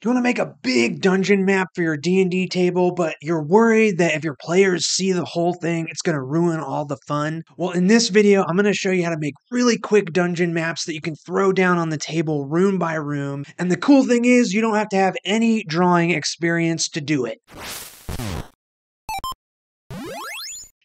You want to make a big dungeon map for your D&D table, but you're worried that if your players see the whole thing, it's going to ruin all the fun? Well, in this video, I'm going to show you how to make really quick dungeon maps that you can throw down on the table room by room. And the cool thing is, you don't have to have any drawing experience to do it.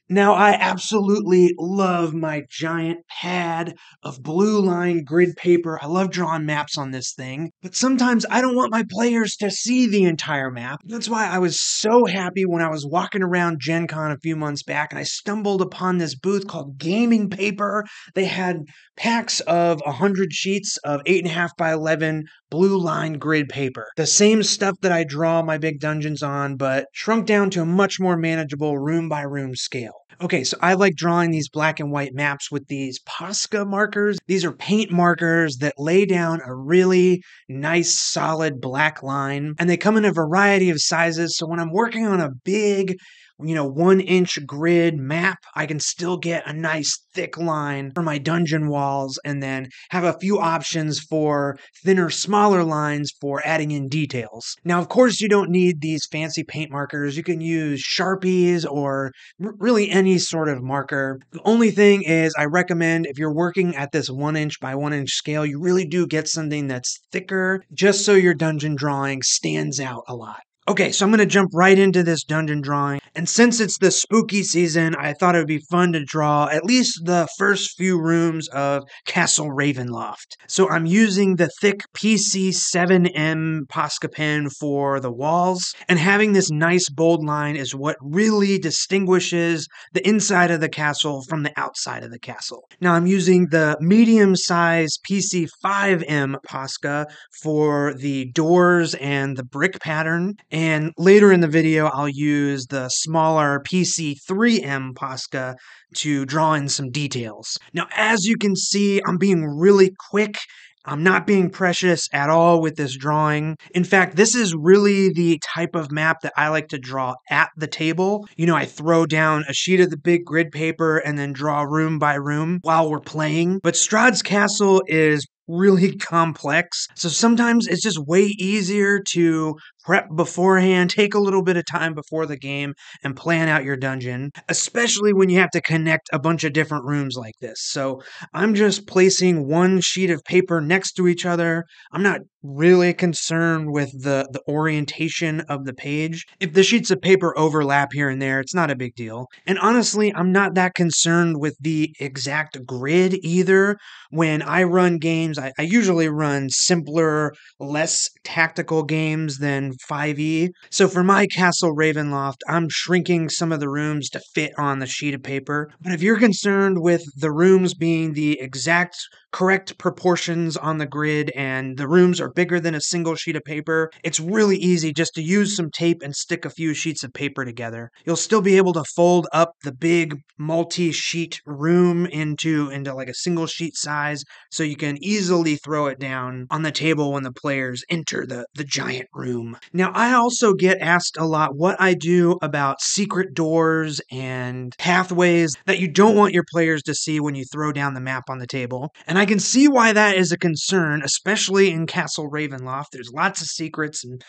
Now, I absolutely love my giant pad of blue line grid paper. I love drawing maps on this thing, but sometimes I don't want my players to see the entire map. That's why I was so happy when I was walking around Gen Con a few months back and I stumbled upon this booth called Gaming Paper. They had packs of 100 sheets of 8.5 by 11 blue line grid paper. The same stuff that I draw my big dungeons on, but shrunk down to a much more manageable room by room scale. Okay, so I like drawing these black and white maps with these Posca markers. These are paint markers that lay down a really nice, solid black line, and they come in a variety of sizes. So when I'm working on a big 1-inch grid map, I can still get a nice thick line for my dungeon walls and then have a few options for thinner, smaller lines for adding in details. Now, of course, you don't need these fancy paint markers. You can use Sharpies or really any sort of marker. The only thing is I recommend if you're working at this 1-inch by 1-inch scale, you really do get something that's thicker just so your dungeon drawing stands out a lot. Okay, so I'm going to jump right into this dungeon drawing. And since it's the spooky season, I thought it would be fun to draw at least the first few rooms of Castle Ravenloft. So I'm using the thick PC7M Posca pen for the walls. And having this nice bold line is what really distinguishes the inside of the castle from the outside of the castle. Now I'm using the medium-size PC5M Posca for the doors and the brick pattern. And later in the video, I'll use the smaller PC3M Posca to draw in some details. Now, as you can see, I'm being really quick. I'm not being precious at all with this drawing. In fact, this is really the type of map that I like to draw at the table. I throw down a sheet of the big grid paper and then draw room by room while we're playing. But Strahd's Castle is really complex. So sometimes it's just way easier to prep beforehand, take a little bit of time before the game and plan out your dungeon, especially when you have to connect a bunch of different rooms like this. So I'm just placing one sheet of paper next to each other. I'm not really concerned with the orientation of the page. If the sheets of paper overlap here and there, it's not a big deal. And honestly, I'm not that concerned with the exact grid either. When I run games, I usually run simpler, less tactical games than 5e. So for my Castle Ravenloft, I'm shrinking some of the rooms to fit on the sheet of paper. But if you're concerned with the rooms being the exact correct proportions on the grid and the rooms are bigger than a single sheet of paper, it's really easy just to use some tape and stick a few sheets of paper together. You'll still be able to fold up the big multi-sheet room into like a single sheet size so you can easily throw it down on the table when the players enter the giant room. Now, I also get asked a lot what I do about secret doors and pathways that you don't want your players to see when you throw down the map on the table. And I can see why that is a concern, especially in Castle Ravenloft. There's lots of secrets and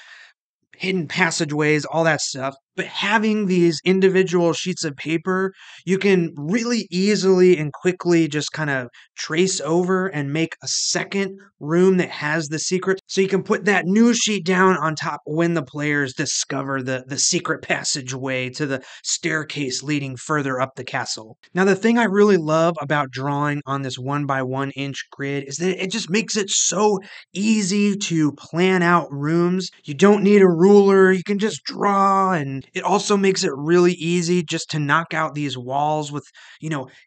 hidden passageways, all that stuff. But having these individual sheets of paper, you can really easily and quickly just kind of trace over and make a second room that has the secret. So you can put that new sheet down on top when the players discover the secret passageway to the staircase leading further up the castle. Now, the thing I really love about drawing on this 1 by 1 inch grid is that it just makes it so easy to plan out rooms. You don't need a ruler. You can just draw, and it also makes it really easy just to knock out these walls with,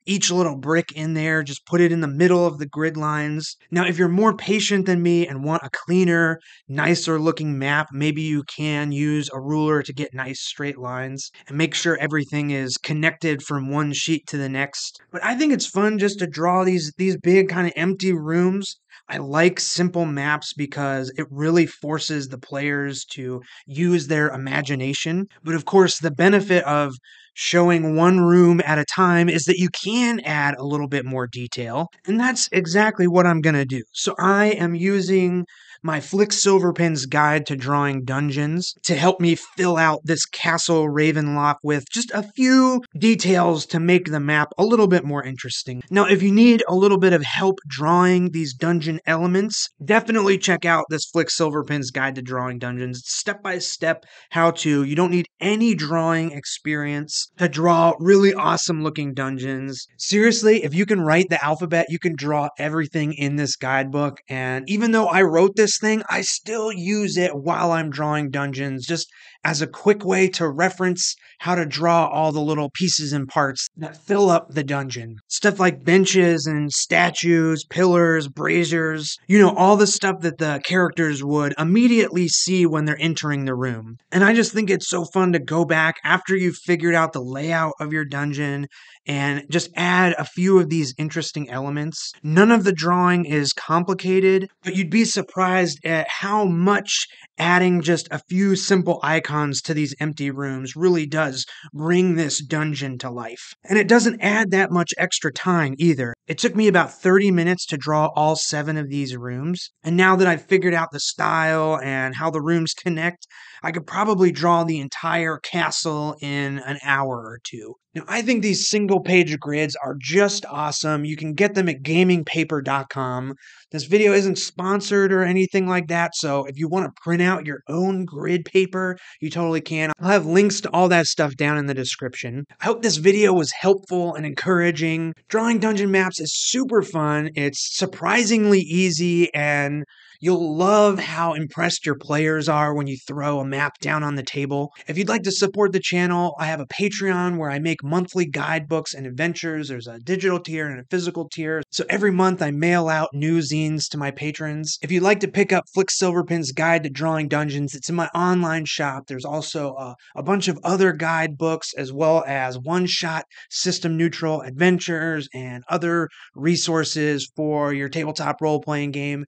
each little brick in there. Just put it in the middle of the grid lines. Now, if you're more patient than me and want a cleaner, nicer looking map, maybe you can use a ruler to get nice straight lines and make sure everything is connected from one sheet to the next. But I think it's fun just to draw these big kind of empty rooms. I like simple maps because it really forces the players to use their imagination. But of course, the benefit of showing one room at a time is that you can add a little bit more detail. And that's exactly what I'm going to do. So I am using my Flick Silverpen's Guide to Drawing Dungeons to help me fill out this Castle Ravenloft with just a few details to make the map a little bit more interesting. Now, if you need a little bit of help drawing these dungeon elements, definitely check out this Flick Silverpen's Guide to Drawing Dungeons. It's step-by-step how-to. You don't need any drawing experience to draw really awesome looking dungeons. Seriously, if you can write the alphabet, you can draw everything in this guidebook. And even though I wrote this thing, I still use it while I'm drawing dungeons, just as a quick way to reference how to draw all the little pieces and parts that fill up the dungeon. Stuff like benches and statues, pillars, braziers, all the stuff that the characters would immediately see when they're entering the room. And I just think it's so fun to go back after you've figured out the layout of your dungeon and just add a few of these interesting elements. None of the drawing is complicated, but you'd be surprised at how much adding just a few simple icons to these empty rooms really does bring this dungeon to life. And it doesn't add that much extra time either. It took me about 30 minutes to draw all 7 of these rooms, and now that I've figured out the style and how the rooms connect, I could probably draw the entire castle in an hour or 2. Now, I think these single-page grids are just awesome. You can get them at gamingpaper.com. This video isn't sponsored or anything like that, so if you want to print out your own grid paper, you totally can. I'll have links to all that stuff down in the description. I hope this video was helpful and encouraging. Drawing dungeon maps is super fun. It's surprisingly easy, and you'll love how impressed your players are when you throw a map down on the table. If you'd like to support the channel, I have a Patreon where I make monthly guidebooks and adventures. There's a digital tier and a physical tier. So every month I mail out new zines to my patrons. If you'd like to pick up Flick Silverpen's Guide to Drawing Dungeons, it's in my online shop. There's also a bunch of other guidebooks as well as one-shot system-neutral adventures and other resources for your tabletop role-playing game.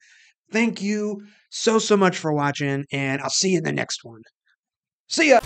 Thank you so much for watching, and I'll see you in the next one. See ya!